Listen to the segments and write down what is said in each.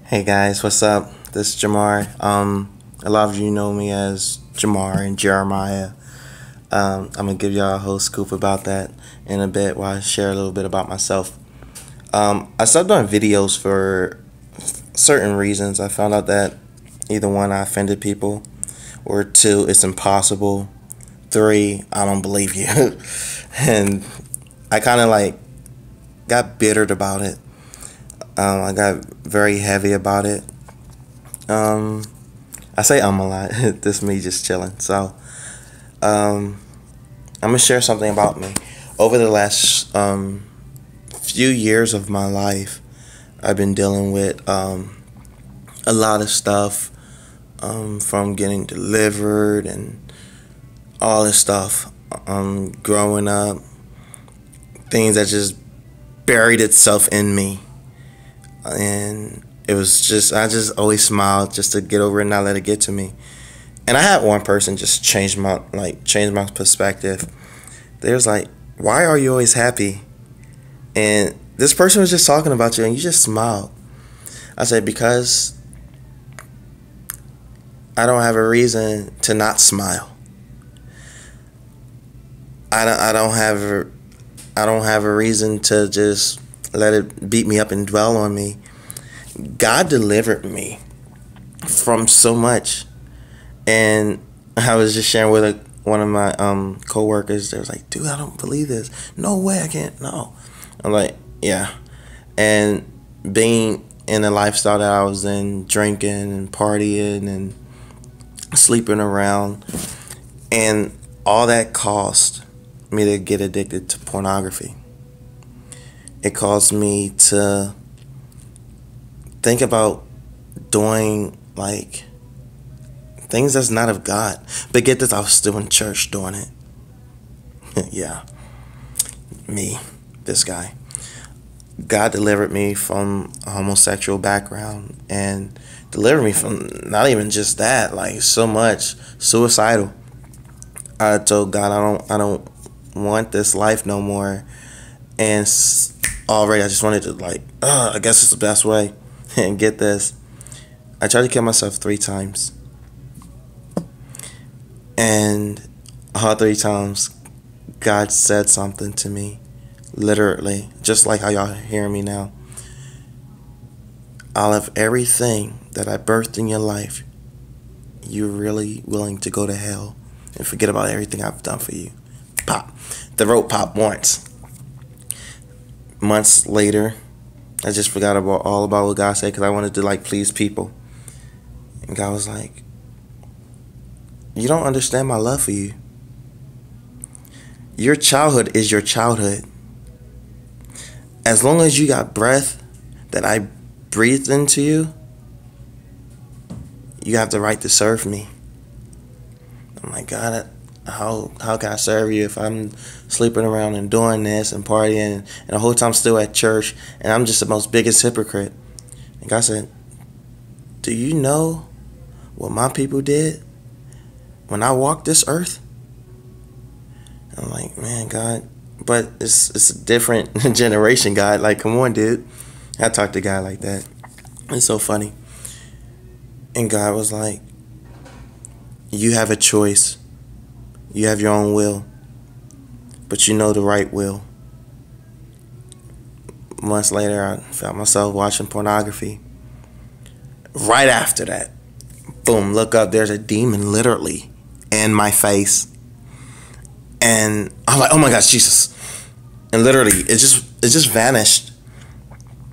Hey guys, what's up? This is Jamar. A lot of you know me as Jamar and Jeremiah. I'm gonna give y'all a whole scoop about that in a bit while I share a little bit about myself. I stopped doing videos for certain reasons. I found out that either one, I offended people, or two, it's impossible. Three, I don't believe you. And I kind of like got bittered about it. I got very heavy about it. I say a lot. This me just chilling. So, I'm gonna share something about me. Over the last few years of my life, I've been dealing with a lot of stuff, from getting delivered and all this stuff. Growing up, things that just buried itself in me, and it was just I just always smiled just to get over it and not let it get to me. And I had one person just change my perspective. They was like, "Why are you always happy?" And this person was just talking about you, and you just smiled. I said, "Because I don't have a reason to not smile. I don't have I don't have a reason to just let it beat me up and dwell on me. God delivered me from so much." And I was just sharing with one of my coworkers. They was like, "Dude, I don't believe this. No way, I can't. No." I'm like, "Yeah." And being in the lifestyle that I was in, drinking and partying and sleeping around, and all that caused me to get addicted to pornography. It caused me to think about doing like things that's not of God. But get this, I was still in church doing it. Yeah, me, this guy. God delivered me from a homosexual background and delivered me from not even just that, like so much suicidal. I told God I don't want this life no more, and already I just wanted to like, I guess it's the best way. And get this, I tried to kill myself 3 times, and all 3 times God said something to me, literally, just like how y'all hearing me now. Out of everything that I birthed in your life, you're really willing to go to hell and forget about everything I've done for you. Pop. The rope popped once. Months later, I just forgot all about what God said because I wanted to like please people. And God was like, "You don't understand my love for you. Your childhood is your childhood. As long as you got breath that I breathed into you, you have the right to serve me." I'm like, "God, how can I serve you if I'm sleeping around and doing this and partying and the whole time still at church and I'm just the most biggest hypocrite?" And God said, "Do you know what my people did when I walked this earth?" And I'm like, "Man, God, but it's a different generation, God. Like, come on, dude." I talked to God like that. It's so funny. And God was like, "You have a choice. You have your own will, but you know the right will." Months later, I found myself watching pornography. Right after that, boom, look up, there's a demon literally in my face. And I'm like, "Oh my gosh, Jesus." And literally, it just vanished.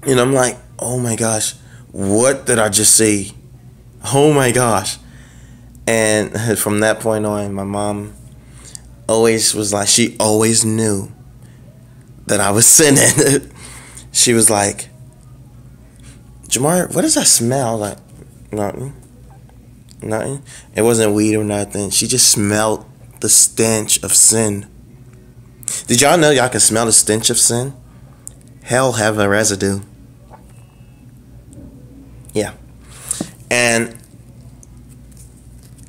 And I'm like, "Oh my gosh, what did I just see? Oh my gosh." And from that point on, my mom always was like, she always knew that I was sinning. She was like, "Jamar, what does that smell?" Like, nothing. Nothing. It wasn't weed or nothing. She just smelled the stench of sin. Did y'all know y'all can smell the stench of sin? Hell have a residue. Yeah. And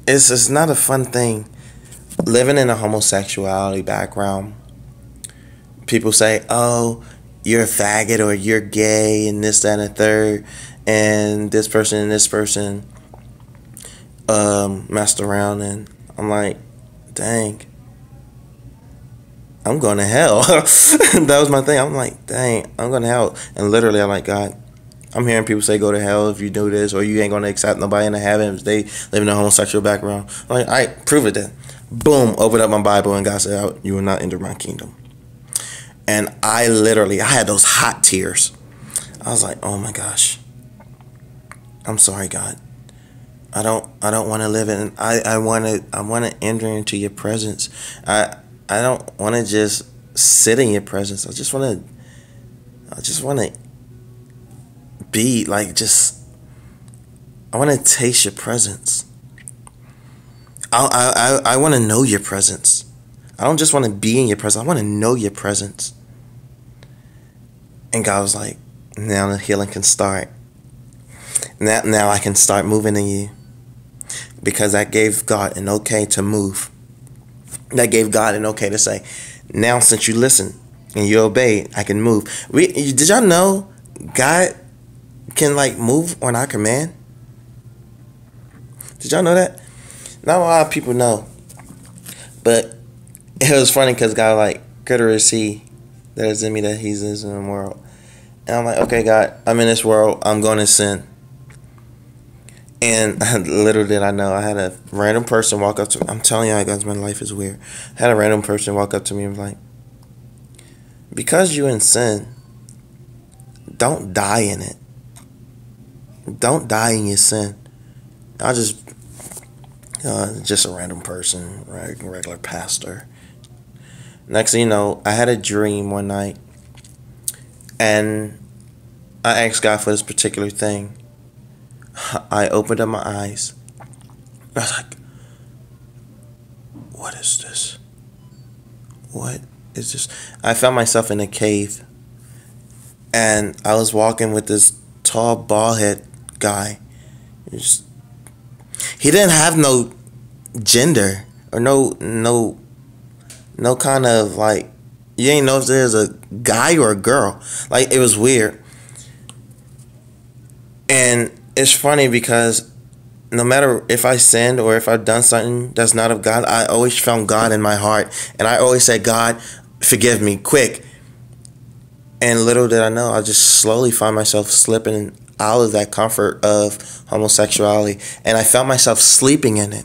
it's not a fun thing living in a homosexuality background. People say, "Oh, you're a faggot or you're gay and this, that, and the third, and this person messed around, and I'm like, dang, I'm going to hell. That was my thing. I'm like, dang, I'm going to hell. And literally, I'm like, God, I'm hearing people say go to hell if you do this, or you ain't going to accept nobody into heaven if they live in a homosexual background. I'm like, all right, prove it then. Boom, opened up my Bible, and God said, oh, you will not enter my kingdom. And I had those hot tears. I was like, oh my gosh, I'm sorry, God. I don't want to live in. I want to enter into your presence. I don't want to just sit in your presence. I just want to be like, I want to taste your presence. I want to know your presence. I don't just want to be in your presence. I want to know your presence. And God was like, now the healing can start. Now I can start moving in you. Because that gave God an okay to move. That gave God an okay to say, now since you listen and you obey, I can move. Did y'all know God can like move on our command? Did y'all know that? Not a lot of people know. But it was funny because God like, greater is he that is in me that he's in the world. And I'm like, okay, God, I'm in this world. I'm going to sin. And little did I know, I had a random person walk up to me. I'm telling you, guys, my life is weird. I had a random person walk up to me and was like, because you're in sin, don't die in it. Don't die in your sin. I just a random person, regular pastor. Next thing you know, I had a dream one night, and I asked God for this particular thing. I opened up my eyes. I was like, what is this? What is this? I found myself in a cave, and I was walking with this tall, bald-head guy. He didn't have no gender or no kind of like, you ain't know if there's a guy or a girl. Like, it was weird. And it's funny because no matter if I sinned or if I've done something that's not of God, I always found God in my heart. And I always said, God, forgive me, quick. And little did I know, I just slowly find myself slipping out of that comfort of homosexuality. And I found myself sleeping in it.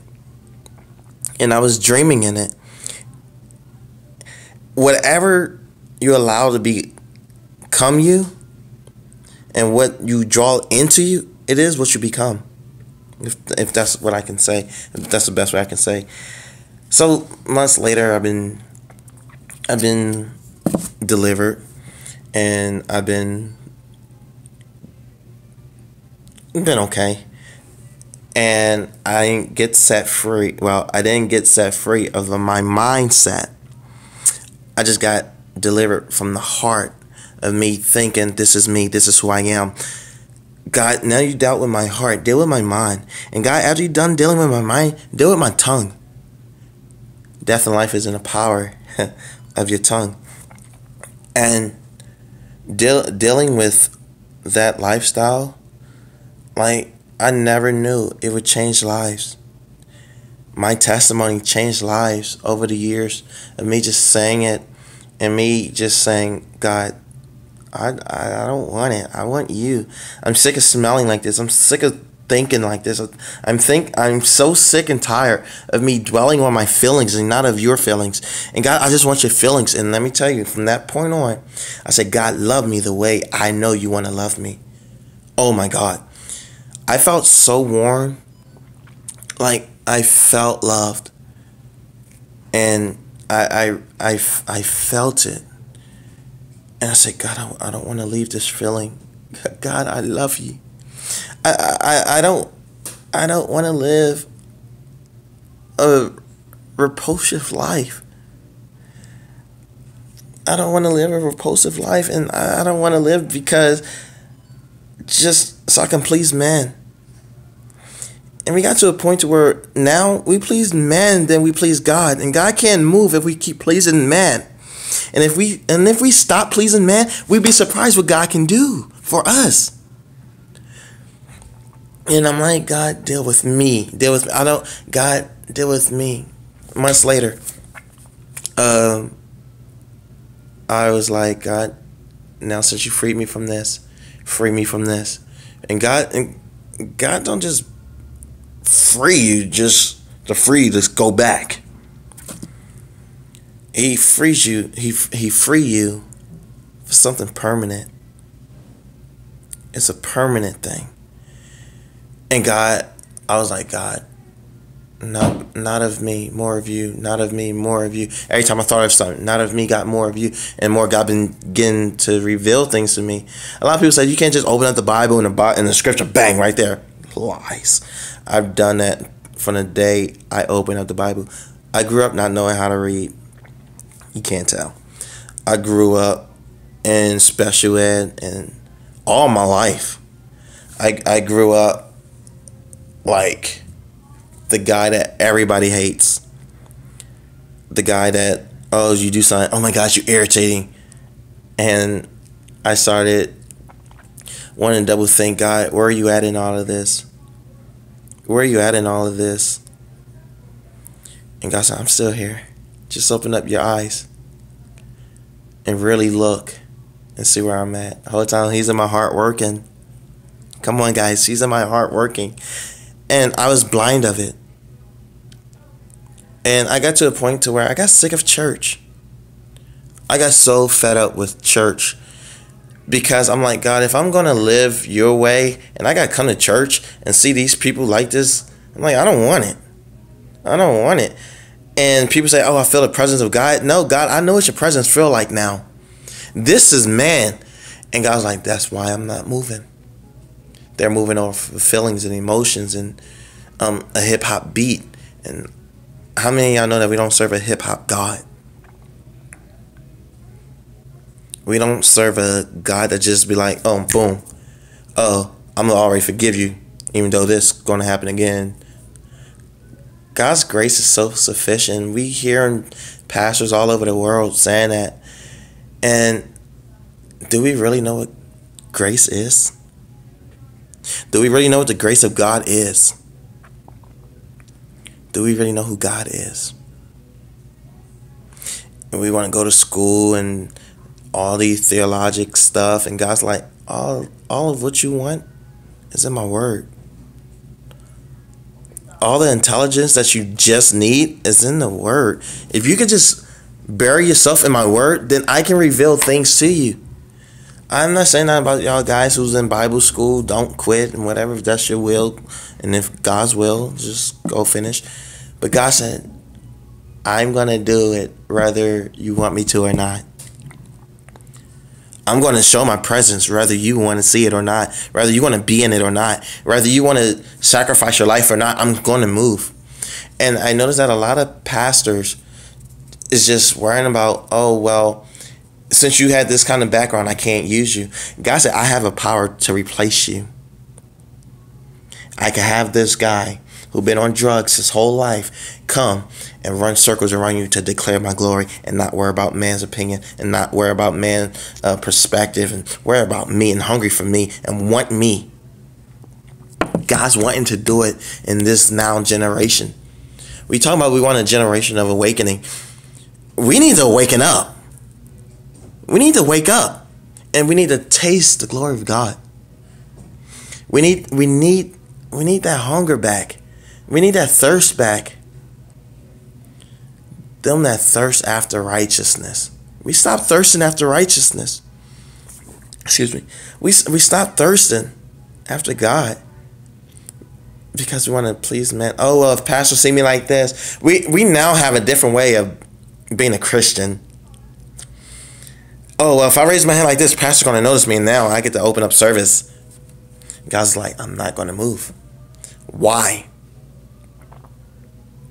And I was dreaming in it. Whatever you allow to become you, and what you draw into you, it is what you become. If that's what I can say. If that's the best way I can say. So months later, I've been delivered, and I've been okay. And I didn't get set free. Well, I didn't get set free of my mindset. I just got delivered from the heart of me thinking, this is me, this is who I am. God, now you dealt with my heart, deal with my mind. And God, after you're done dealing with my mind, deal with my tongue. Death and life is in the power of your tongue. And dealing with that lifestyle, like, I never knew it would change lives. My testimony changed lives over the years of me just saying it, and me just saying, God, I don't want it. I want you. I'm sick of smelling like this. I'm sick of thinking like this. I'm so sick and tired of me dwelling on my feelings and not of your feelings. And God, I just want your feelings. And let me tell you, from that point on, I said, God, love me the way I know you want to love me. Oh my God. I felt so warm. Like, I felt loved. And I felt it. And I said, God, I don't want to leave this feeling. God, I love you. I don't want to live a repulsive life. I don't want to live a repulsive life, and I don't want to live because just so I can please man. And we got to a point to where now we please man, then we please God. And God can't move if we keep pleasing man. And if we stop pleasing man, we'd be surprised what God can do for us. And I'm like, God, deal with me. God, deal with me. Months later, I was like, God, now since you freed me from this, free me from this. And God don't just free you just to free you to go back. He frees you. He free you for something permanent. It's a permanent thing. And God, I was like, God, not of me, more of you. Not of me, more of you. Every time I thought of something, not of me, got more of you. And more God been beginning to reveal things to me. A lot of people say you can't just open up the Bible and the scripture, bang, right there. Lies. I've done that from the day I opened up the Bible. I grew up not knowing how to read. You can't tell. I grew up in special ed and all my life. I grew up like the guy that everybody hates. The guy that, oh, you do something, oh my gosh, you're irritating. And I started wanting to double think, God, where are you at in all of this? Where are you at in all of this? And God said, I'm still here. Just open up your eyes and really look and see where I'm at. The whole time he's in my heart working. Come on, guys, he's in my heart working. And I was blind of it. And I got to a point to where I got sick of church. I got so fed up with church because I'm like, God, if I'm going to live your way and I got to come to church and see these people like this, I'm like, I don't want it. I don't want it. And people say, oh, I feel the presence of God. No, God, I know what your presence feel like now. This is man. And God's like, that's why I'm not moving. They're moving off of feelings and emotions and a hip-hop beat. And how many of y'all know that we don't serve a hip-hop God? We don't serve a God that just be like, oh, boom. Oh, I'm going to already forgive you, even though this is going to happen again. God's grace is so sufficient. We hear pastors all over the world saying that. And do we really know what grace is? Do we really know what the grace of God is? Do we really know who God is? And we want to go to school and all these theologic stuff, and God's like, all of what you want is in my word. All the intelligence that you just need is in the word. If you could just bury yourself in my word, then I can reveal things to you. I'm not saying that about y'all guys who's in Bible school. Don't quit and whatever. If that's your will, and if God's will, just go finish. But God said, I'm going to do it whether you want me to or not. I'm going to show my presence whether you want to see it or not, whether you want to be in it or not, whether you want to sacrifice your life or not. I'm going to move. And I noticed that a lot of pastors is just worrying about, oh, well, since you had this kind of background, I can't use you. God said, I have a power to replace you. I can have this guy who been on drugs his whole life come and run circles around you to declare my glory and not worry about man's opinion and not worry about man's perspective and worry about me and hungry for me and want me. God's wanting to do it in this now generation. We talk about we want a generation of awakening. We need to awaken up. We need to wake up, and we need to taste the glory of God. We need that hunger back. We need that thirst back. Them that thirst after righteousness. We stop thirsting after righteousness. Excuse me. We stop thirsting after God because we want to please man. Oh, well, if pastors see me like this, we now have a different way of being a Christian. Oh, well, if I raise my hand like this, pastor's going to notice me, and now I get to open up service. God's like, I'm not going to move. Why?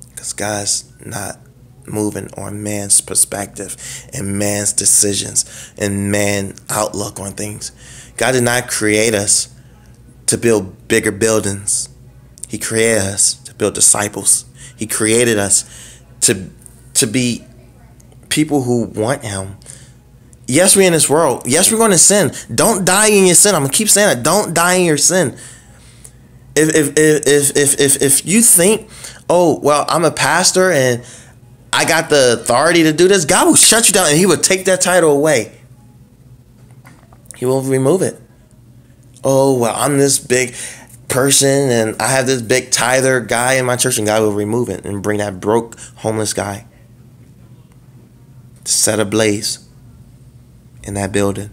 Because God's not moving on man's perspective and man's decisions and man's outlook on things. God did not create us to build bigger buildings. He created us to build disciples. He created us to be people who want him, Yes, we're in this world. Yes, we're going to sin. Don't die in your sin. I'm gonna keep saying that. Don't die in your sin. If you think, oh well, I'm a pastor and I got the authority to do this, God will shut you down and He will take that title away. He will remove it. Oh well, I'm this big person and I have this big tither guy in my church, and God will remove it and bring that broke homeless guy set ablaze in that building.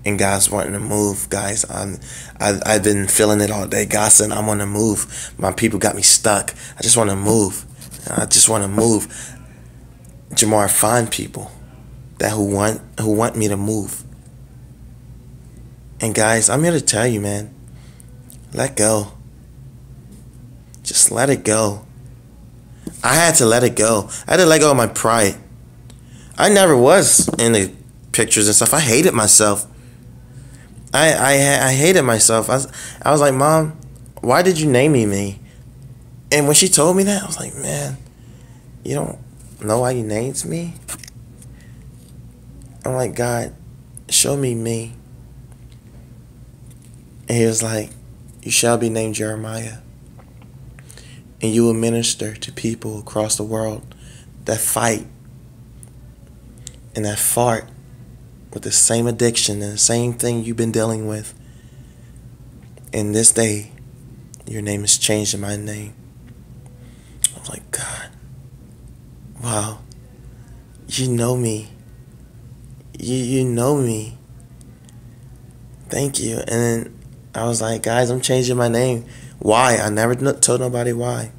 And God's wanting to move, guys. I've been feeling it all day. God said, I want to move. My people got me stuck. I just want to move. I just want to move. Jamar, find people that who want me to move. And guys, I'm here to tell you, man, let go. Just let it go. I had to let it go. I had to let go of my pride. I never was in the pictures and stuff. I hated myself. I hated myself. I was like, Mom, why did you name me? And when she told me that, I was like, man, you don't know why you named me? I'm like, God, show me me. And He was like, you shall be named Jeremiah. And you will minister to people across the world that fight and that fart with the same addiction and the same thing you've been dealing with. And this day, your name is changed in my name. I was like, God, wow, you know me. You know me. Thank you. And then I was like, guys, I'm changing my name. Why? I never told nobody why.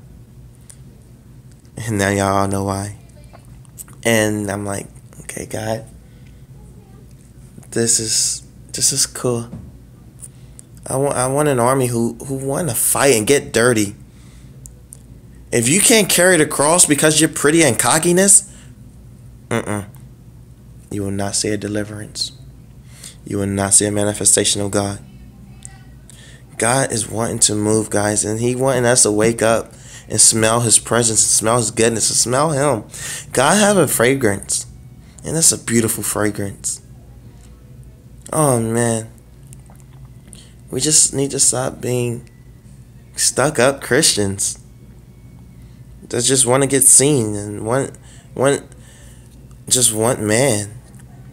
And now y'all all know why. And I'm like, okay, God, this is cool. I want an army who want to fight and get dirty. If you can't carry the cross because you're pretty and cockiness, you will not see a deliverance. You will not see a manifestation of God. God is wanting to move, guys, and He wanting us to wake up and smell His presence, and smell His goodness, and smell Him. God have a fragrance, and it's a beautiful fragrance. Oh man, we just need to stop being stuck up Christians that just want to get seen and want man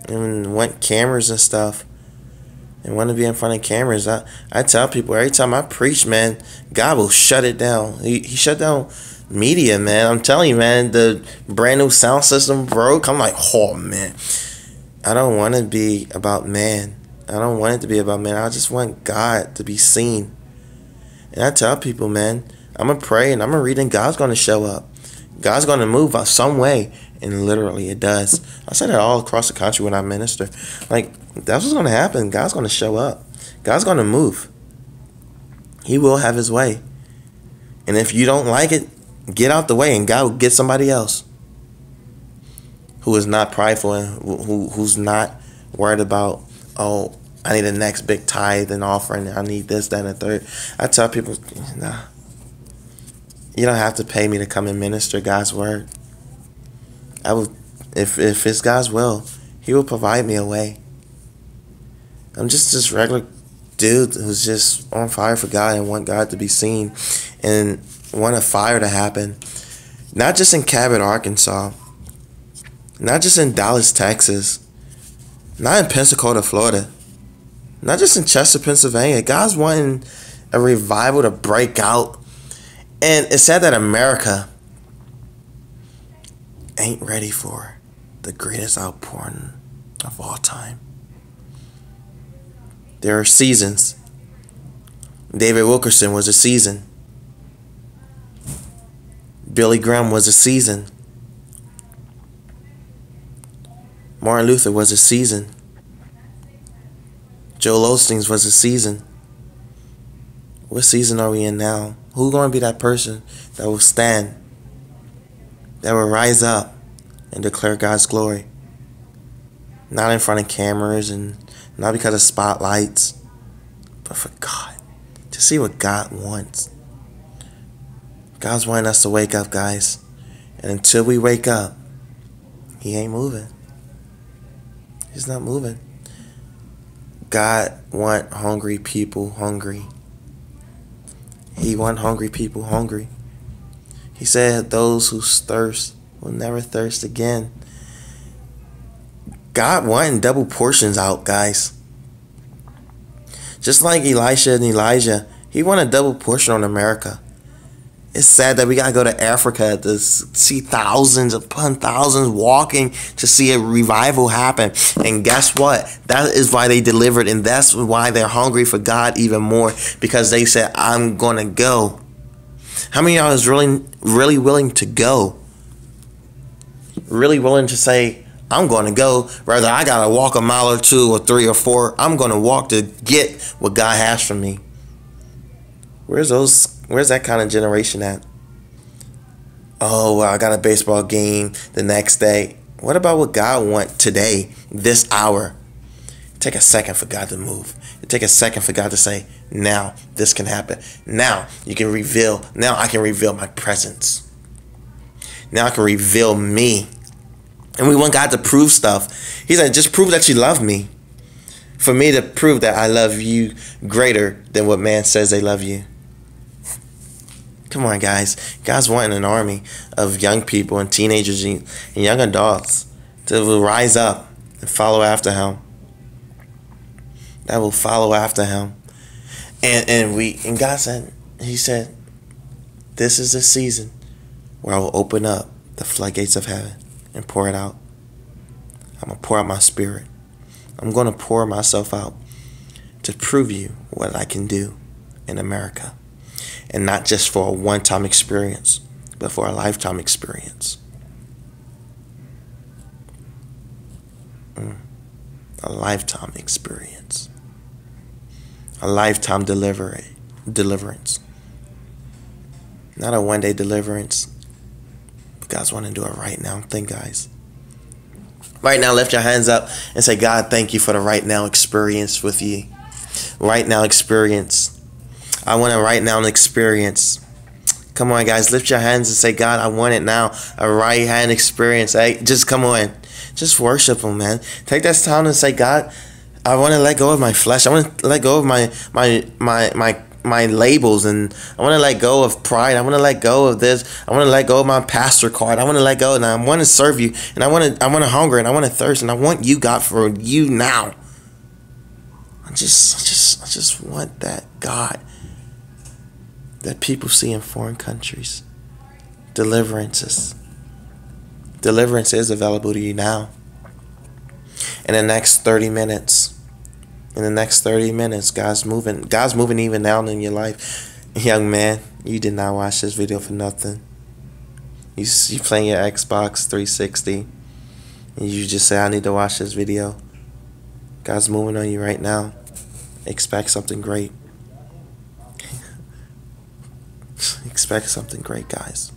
and want cameras and stuff. And want to be in front of cameras. I tell people every time I preach, man, God will shut it down. He shut down media, man. I'm telling you, man, the brand new sound system broke. I'm like, oh, man. I don't want to be about man. I don't want it to be about man. I just want God to be seen. And I tell people, man, I'm going to pray and I'm going to read and God's going to show up. God's going to move out some way. And literally it does. I say that all across the country when I minister. Like, that's what's going to happen. God's going to show up. God's going to move. He will have His way. And if you don't like it, get out the way and God will get somebody else who is not prideful and who's not worried about, oh, I need the next big tithe and offering. I need this, that, and the third. I tell people, nah, you don't have to pay me to come and minister God's word. I will, if it's God's will, He will provide me a way. I'm just this regular dude who's just on fire for God and want God to be seen and want a fire to happen. Not just in Cabot, Arkansas. Not just in Dallas, Texas. Not in Pensacola, Florida. Not just in Chester, Pennsylvania. God's wanting a revival to break out. And it's sad that America ain't ready for the greatest outpouring of all time. There are seasons. David Wilkerson was a season. Billy Graham was a season. Martin Luther was a season. Joel Osteen was a season. What season are we in now? Who's going to be that person that will stand, that will rise up and declare God's glory? Not in front of cameras and not because of spotlights, but for God. To see what God wants. God's wanting us to wake up, guys. And until we wake up, He ain't moving. He's not moving. God want hungry people hungry. He want hungry people hungry. He said those who thirst will never thirst again. God wanting double portions out, guys. Just like Elisha and Elijah, he wanted a double portion on America. It's sad that we gotta go to Africa to see thousands upon thousands walking to see a revival happen. And guess what? That is why they delivered, and that's why they're hungry for God even more, because they said, I'm gonna go. How many of y'all is really willing to go? Really willing to say, I'm going to go, whether I got to walk a mile or 2 or 3 or 4. I'm going to walk to get what God has for me. Where's that kind of generation at? Oh, well, I got a baseball game the next day. What about what God wants today, this hour? Take a second for God to move. Take a second for God to say, now this can happen. Now you can reveal. Now I can reveal my presence. Now I can reveal me. And we want God to prove stuff. He said, just prove that you love me. For me to prove that I love you greater than what man says they love you. Come on, guys. God's wanting an army of young people and teenagers and young adults to rise up and follow after him. That will follow after him. And God said, he said, this is the season where I will open up the floodgates of heaven and pour it out. I'm going to pour out my spirit. I'm going to pour myself out to prove you what I can do in America. And not just for a one-time experience, but for a lifetime experience. A lifetime experience. A lifetime deliverance. Not a one-day deliverance. God's wanting to do it right now. Think, guys. Right now, lift your hands up and say, God, thank you for the right now experience with you. Right now experience. I want a right now experience. Come on, guys. Lift your hands and say, God, I want it now. A right hand experience. Hey, just come on. Just worship him, man. Take that time and say, God, I want to let go of my flesh. I want to let go of my labels, and I want to let go of pride. I want to let go of this. I want to let go of my pastor card. I want to let go, and I want to serve you, and I want to hunger, and I want to thirst, and I want you, God, for you now. I just want that God that people see in foreign countries. Deliverance is available to you now. In the next 30 minutes. God's moving even now in your life. Young man, you did not watch this video for nothing. You playing your Xbox 360, and you just say, I need to watch this video. God's moving on you right now. Expect something great. Expect something great, guys.